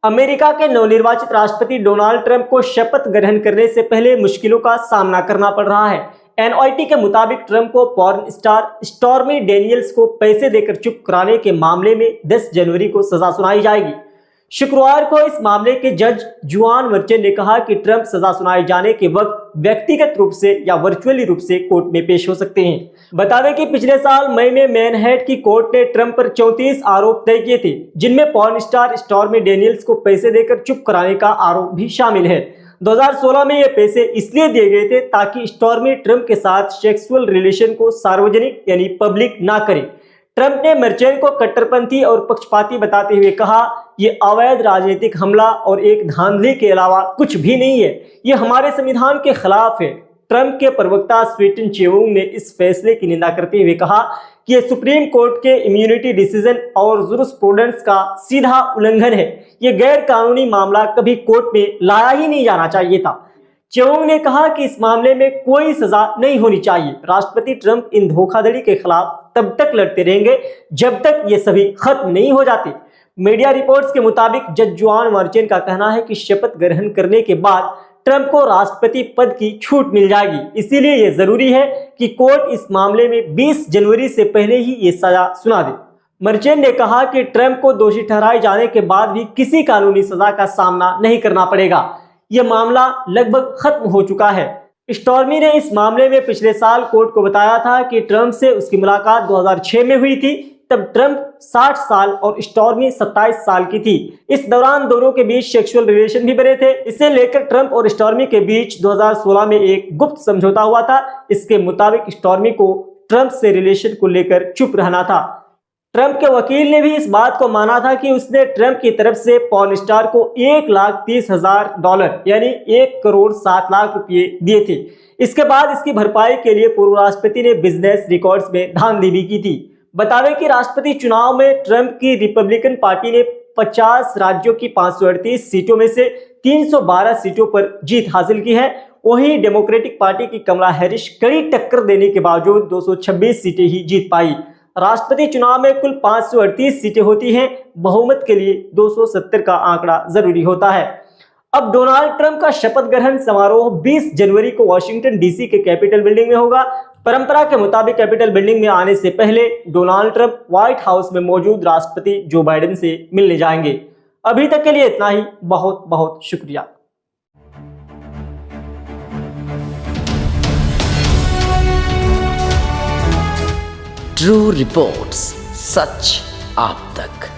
America के नवनिर्वाचित राष्ट्रपति डोनाल्ड ट्रंप को शपथ ग्रहण करने से पहले मुश्किलों का सामना करना पड़ रहा है। एनवाईटी के मुताबिक ट्रंप को पॉर्न स्टार स्टॉर्मी डेनियल्स को पैसे देकर चुप कराने के मामले में 10 जनवरी को सजा सुनाई जाएगी। शुक्रवार को इस मामले के जज जुआन मर्चेंट ने कहा कि ट्रंप सजा सुनाए जाने के वक्त व्यक्तिगत रूप से या वर्चुअली रूप से कोर्ट में पेश हो सकते हैं। बता दें कि पिछले साल मई में मैनहट्टन की कोर्ट ने ट्रंप पर 34 आरोप तय किए थे, जिनमें पॉर्न स्टार स्टॉर्मी डेनियल्स को पैसे देकर चुप कराने का आरोप भी शामिल है। 2016 में ये पैसे इसलिए दिए गए थे ताकि स्टॉर्मी ट्रंप के साथ सेक्सुअल रिलेशन को सार्वजनिक यानी पब्लिक ना करे। ट्रंप ने मर्चेंट को कट्टरपंथी और पक्षपाती बताते हुए कहा, ये अवैध राजनीतिक हमला और एक धांधली के अलावा कुछ भी नहीं है, ये हमारे संविधान के खिलाफ है। ट्रंप के प्रवक्ता स्वीटन चेवोंग ने इस फैसले की निंदा करते हुए कहा कि यह सुप्रीम कोर्ट के इम्यूनिटी डिसीजन और जुरिस्प्रूडेंस का सीधा उल्लंघन है। यह गैर कानूनी मामला कभी कोर्ट में लाया ही नहीं जाना चाहिए था। चेवोंग ने कहा कि इस मामले में कोई सजा नहीं होनी चाहिए। राष्ट्रपति ट्रंप इन धोखाधड़ी के खिलाफ तब तक लड़ते रहेंगे जब तक ये सभी खत्म नहीं हो जाते। मीडिया रिपोर्ट्स के मुताबिक जज जुआन मर्चेंट का कहना है कि शपथ ग्रहण करने के बाद ट्रंप को राष्ट्रपति पद की छूट मिल जाएगी, इसीलिए यह जरूरी है कि कोर्ट इस मामले में 20 जनवरी से पहले ही ये सजा सुना दे। मर्चेंट ने कहा कि ट्रंप को दोषी ठहराए जाने के बाद भी किसी कानूनी सजा का सामना नहीं करना पड़ेगा। यह मामला लगभग खत्म हो चुका है। स्टॉर्मी ने इस मामले में पिछले साल कोर्ट को बताया था कि ट्रंप से उसकी मुलाकात 2006 में हुई थी। तब ट्रंप 60 साल और स्टॉर्मी 27 साल की थी। इस दौरान दोनों के बीच सेक्सुअल रिलेशन भी बने थे। इसे लेकर ट्रंप और स्टॉर्मी के बीच 2016 में एक गुप्त समझौता हुआ था। इसके मुताबिक स्टॉर्मी को ट्रंप से रिलेशन को लेकर चुप रहना था। ट्रंप के वकील ने भी इस बात को माना था कि उसने ट्रंप की तरफ से पॉर्न स्टार को $1,30,000 यानी 1,07,00,000 रुपये दिए थे। इसके बाद इसकी भरपाई के लिए पूर्व राष्ट्रपति ने बिजनेस रिकॉर्ड्स में धांधली भी की थी। बतावें कि राष्ट्रपति चुनाव में ट्रंप की रिपब्लिकन पार्टी ने 50 राज्यों की 538 सीटों में से 312 सीटों पर जीत हासिल की है। वहीं डेमोक्रेटिक पार्टी की कमला हैरिस कड़ी टक्कर देने के बावजूद 226 सीटें ही जीत पाई। राष्ट्रपति चुनाव में कुल 538 सीटें होती हैं। बहुमत के लिए 270 का आंकड़ा जरूरी होता है। अब डोनाल्ड ट्रंप का शपथ ग्रहण समारोह 20 जनवरी को वाशिंगटन डीसी के कैपिटल बिल्डिंग में होगा। परंपरा के मुताबिक कैपिटल बिल्डिंग में आने से पहले डोनाल्ड ट्रंप व्हाइट हाउस में मौजूद राष्ट्रपति जो बाइडेन से मिलने जाएंगे। अभी तक के लिए इतना ही। बहुत बहुत शुक्रिया। ट्रू रिपोर्ट्स, सच आप तक।